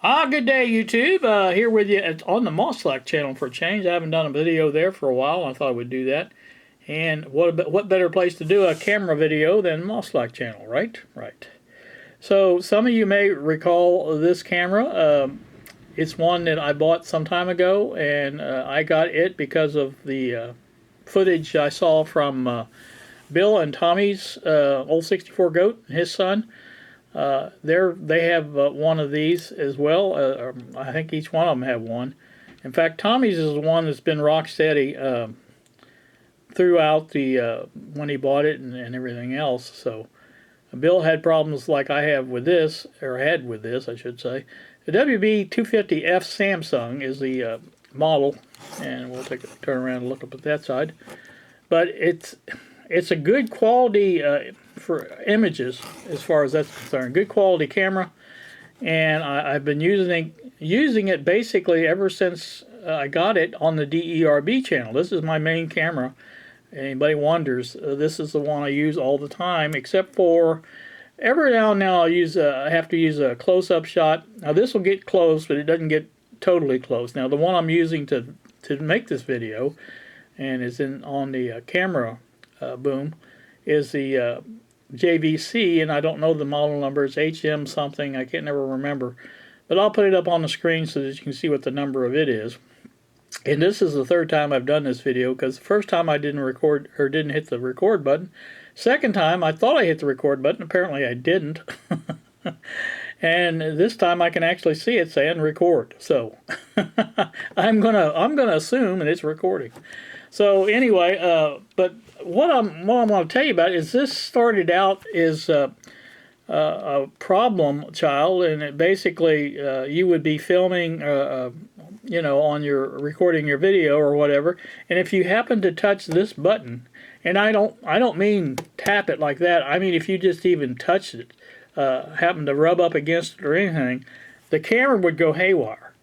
Good day, YouTube. Here with you on the Moslack channel for a change. I haven't done a video there for a while. I thought I would do that. And what better place to do a camera video than Moslack channel, right? Right. So some of you may recall this camera. It's one that I bought some time ago, and I got it because of the footage I saw from Bill and Tommy's old 64 Goat and his son. They have one of these as well. I think each one of them have one. In fact, Tommy's is the one that's been rock steady throughout the when he bought it and everything else. So Bill had problems like I have with this, or had with this, I should say. The WB-250F Samsung is the model, and we'll turn around and look up at that side. But it's a good quality for images as far as that's concerned. Good quality camera, and I've been using it basically ever since I got it on the DERB channel. This is my main camera. Anybody wonders, this is the one I use all the time, except for every now and then I have to use a close-up shot. Now this will get close, but it doesn't get totally close. Now the one I'm using to make this video, and is on the camera boom, is the JVC, and I don't know the model number. It's HM something. I can't never remember, but I'll put it up on the screen so that you can see what the number of it is. And this is the third time I've done this video, because the first time I didn't record, or didn't hit the record button. Second time I thought I hit the record button. Apparently I didn't. And this time I can actually see it saying record. So I'm gonna assume that it's recording. So anyway, but what I'm going to tell you about is this started out as a problem child, and it basically you would be filming, on your recording your video or whatever, and if you happen to touch this button, and I don't mean tap it like that. I mean if you just even touch it, happen to rub up against it or anything, the camera would go haywire.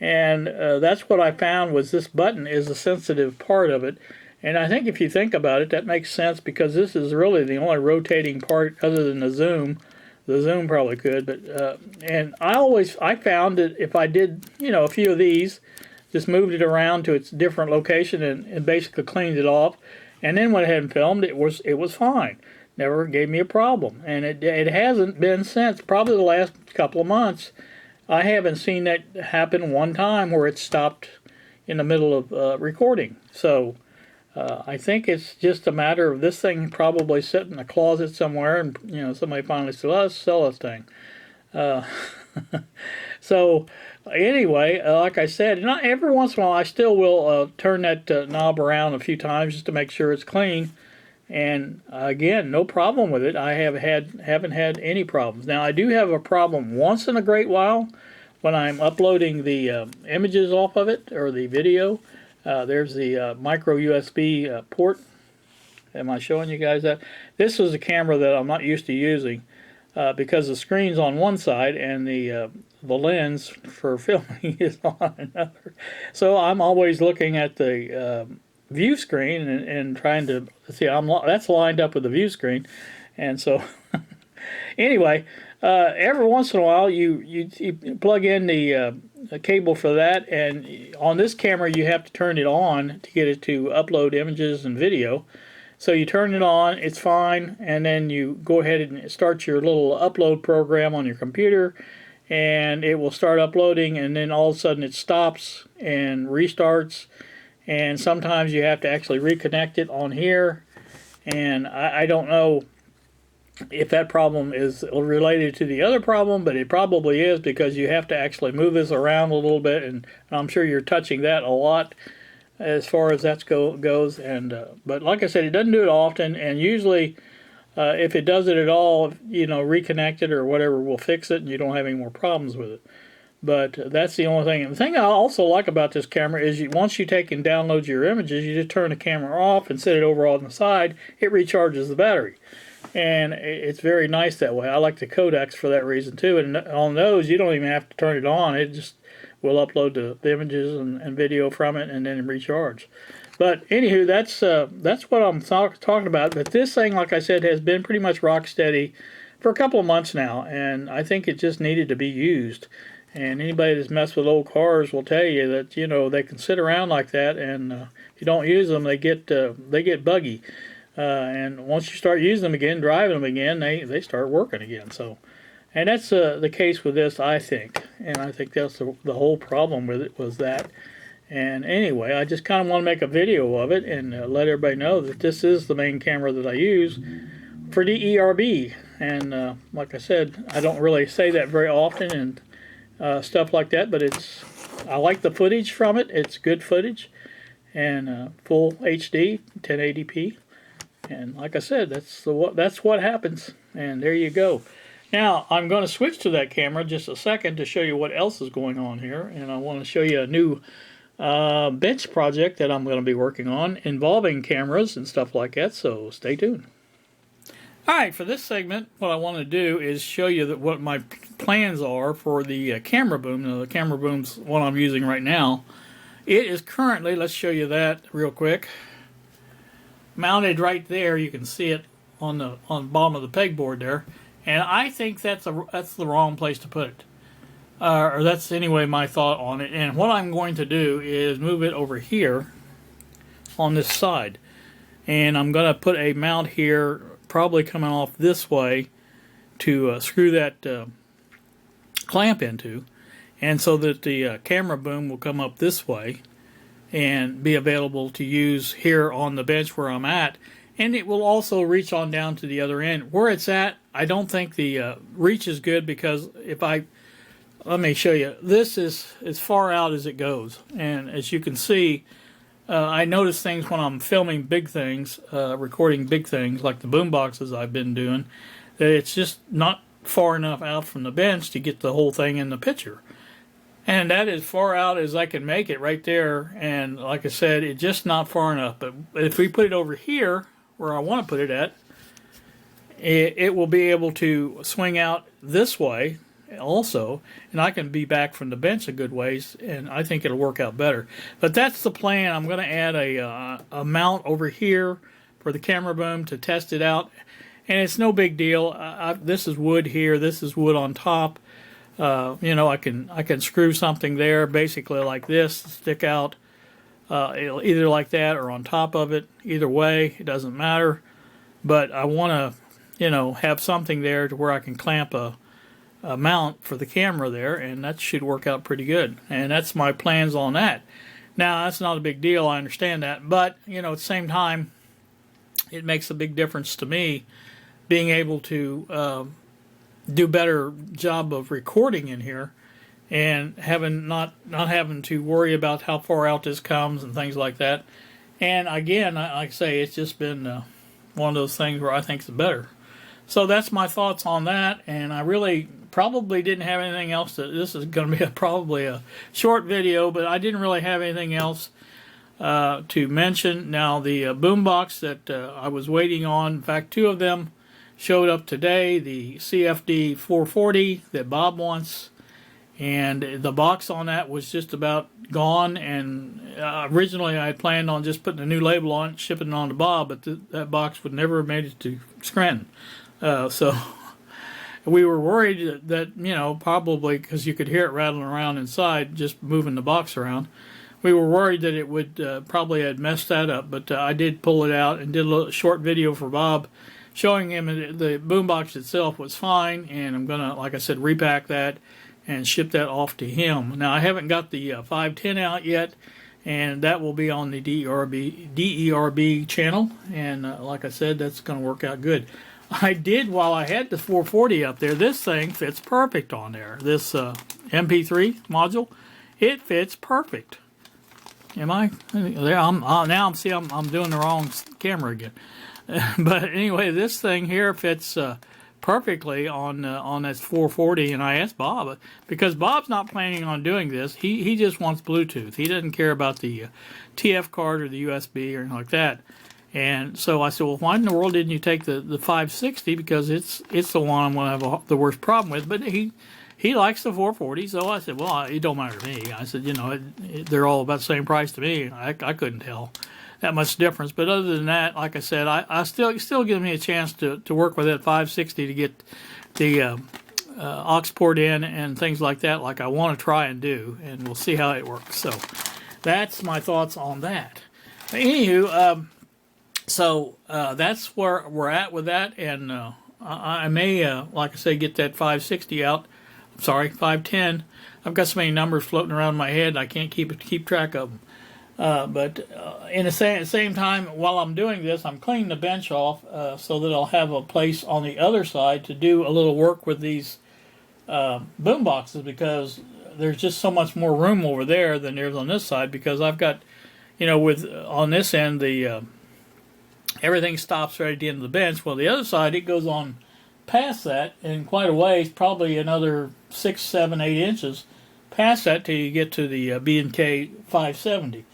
And that's what I found was this button is a sensitive part of it. And I think if you think about it, that makes sense, because this is really the only rotating part other than the zoom. The zoom probably could, but and I found that if I did a few of these, just moved it around to its different location and basically cleaned it off, and then went ahead and filmed, it was fine. Never gave me a problem, and it hasn't been since. Probably the last couple of months, I haven't seen that happen one time where it stopped in the middle of recording. So I think it's just a matter of this thing probably sitting in a closet somewhere, and somebody finally said, "Let's sell this thing." So anyway, like I said, not every once in a while I still will turn that knob around a few times just to make sure it's clean. And again, no problem with it. I haven't had any problems. Now I do have a problem once in a great while when I'm uploading the images off of it, or the video. There's the micro USB port. Am I showing you guys that? This is a camera that I'm not used to using because the screen's on one side and the lens for filming is on another. So I'm always looking at the view screen and trying to see. That's lined up with the view screen, and so anyway, every once in a while you plug in the cable for that, and on this camera you have to turn it on to get it to upload images and video. So you turn it on, it's fine, and then you go ahead and start your little upload program on your computer, and it will start uploading, and then all of a sudden it stops and restarts. And sometimes you have to actually reconnect it on here, and I don't know if that problem is related to the other problem, but it probably is, because you have to actually move this around a little bit, and I'm sure you're touching that a lot as far as that goes. And but like I said, it doesn't do it often, and usually if it does it at all, reconnect it or whatever will fix it, and you don't have any more problems with it. But that's the only thing. And the thing I also like about this camera is once you take and download your images, you just turn the camera off and set it over on the side. It recharges the battery. And it's very nice that way. I like the codecs for that reason too. And on those, you don't even have to turn it on. It just will upload the images and video from it and then recharge. But anywho, that's what I'm talking about. But this thing, like I said, has been pretty much rock steady for a couple of months now. And I think it just needed to be used. And anybody that's messed with old cars will tell you that, you know, they can sit around like that, and if you don't use them, they get buggy. And once you start using them again, driving them again, they start working again. So, and that's the case with this, I think. And I think that's the whole problem with it was that. And anyway, I just kind of want to make a video of it and let everybody know that this is the main camera that I use for DERB. And like I said, I don't really say that very often and stuff like that, but I like the footage from it. It's good footage and full HD, 1080p. And like I said, that's what happens. And there you go. Now, I'm going to switch to that camera just a second to show you what else is going on here. And I want to show you a new bench project that I'm going to be working on involving cameras and stuff like that, so stay tuned. Alright, for this segment, what I want to do is show you what my plans are for the camera boom. Now, the camera boom's what I'm using right now. It is currently, let's show you that real quick, mounted right there. You can see it on the bottom of the pegboard there, and I think that's the wrong place to put it. Or that's anyway my thought on it. And what I'm going to do is move it over here on this side. And I'm going to put a mount here, probably coming off this way, to screw that clamp into. And so that the camera boom will come up this way and be available to use here on the bench where I'm at. And it will also reach on down to the other end. Where it's at, I don't think the reach is good, because let me show you. This is as far out as it goes. And as you can see, I notice things when I'm filming big things, recording big things like the boom boxes I've been doing, that it's just not far enough out from the bench to get the whole thing in the picture. And that is far out as I can make it right there. And like I said, it's just not far enough. But if we put it over here, where I want to put it at, it will be able to swing out this way also, and I can be back from the bench a good ways, and I think it'll work out better. But that's the plan. I'm going to add a mount over here for the camera boom to test it out, and it's no big deal. This is wood here. This is wood on top. You know, I can screw something there, basically like this, stick out either like that or on top of it. Either way, it doesn't matter. But I want to, you know, have something there to where I can clamp a mount for the camera there, and that should work out pretty good. And that's my plans on that. Now, that's not a big deal, I understand that, but you know, at the same time, it makes a big difference to me being able to do better job of recording in here, and not having to worry about how far out this comes and things like that. And again, like I say, it's just been one of those things where I think it's better. So that's my thoughts on that, and I really probably didn't have anything else. This is going to be probably a short video, but I didn't really have anything else to mention. Now, the boombox that I was waiting on, in fact, two of them showed up today. The CFD 440 that Bob wants, and the box on that was just about gone. And originally I had planned on just putting a new label on it, shipping it on to Bob, but that box would never have made it to Scranton. So we were worried that, you know, probably because you could hear it rattling around inside, just moving the box around. We were worried that it would probably had messed that up, but I did pull it out and did a little short video for Bob showing him the boombox itself was fine, and I'm going to, like I said, repack that and ship that off to him. Now, I haven't got the 510 out yet, and that will be on the DERB channel, and like I said, that's going to work out good. I did, while I had the 440 up there, this thing fits perfect on there. This MP3 module, it fits perfect. Am I? There, I'm doing the wrong camera again. But anyway, this thing here fits perfectly on that 440, and I asked Bob, because Bob's not planning on doing this. He just wants Bluetooth. He doesn't care about the TF card or the USB or anything like that. And so I said, well, why in the world didn't you take the 560? Because it's the one I'm going to have the worst problem with. But he likes the 440, so I said, well, it don't matter to me. I said, you know, they're all about the same price to me. I couldn't tell that much difference. But other than that, like I said, I still gives me a chance to work with that 560 to get the aux port in and things like that, like I want to try and do, and we'll see how it works. So that's my thoughts on that. But anywho, that's where we're at with that, and I may, like I say, get that 560 out. I'm sorry, 510. I've got so many numbers floating around in my head, I can't keep track of them. But in the same time, while I'm doing this, I'm cleaning the bench off so that I'll have a place on the other side to do a little work with these boom boxes, because there's just so much more room over there than there's on this side, because I've got, with on this end, the everything stops right at the end of the bench. Well, the other side, it goes on past that in quite a ways, probably another 6, 7, 8 inches past that till you get to the B&K 570.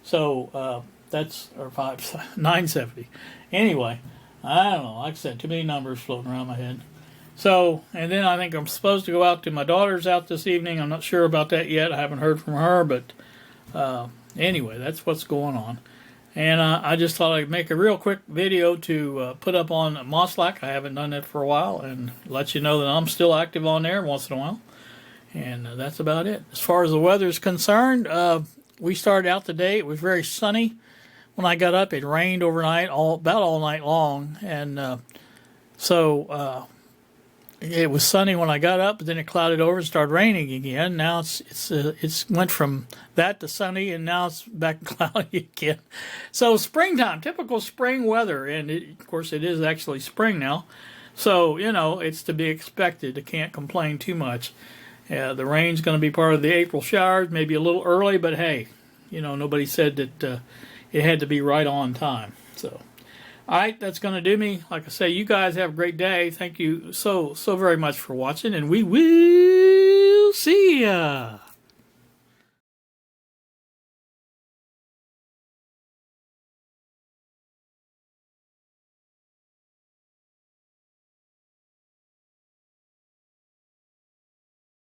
So that's, or 970. Anyway, I don't know. Like I said, too many numbers floating around my head. So, and then I think I'm supposed to go out to my daughter's out this evening. I'm not sure about that yet. I haven't heard from her, but anyway, that's what's going on. And I just thought I'd make a real quick video to put up on Moslack. I haven't done that for a while, and let you know that I'm still active on there once in a while. And that's about it. As far as the weather is concerned, we started out the day. It was very sunny. When I got up, it rained overnight, about all night long. And so it was sunny when I got up, but then it clouded over and started raining again. Now it's went from that to sunny, and now it's back cloudy again. So springtime, typical spring weather, and of course it is actually spring now. So it's to be expected. I can't complain too much. The rain's going to be part of the April showers, maybe a little early, but hey, nobody said that it had to be right on time. So. All right, that's going to do me. Like I say, you guys have a great day. Thank you so very much for watching, and we will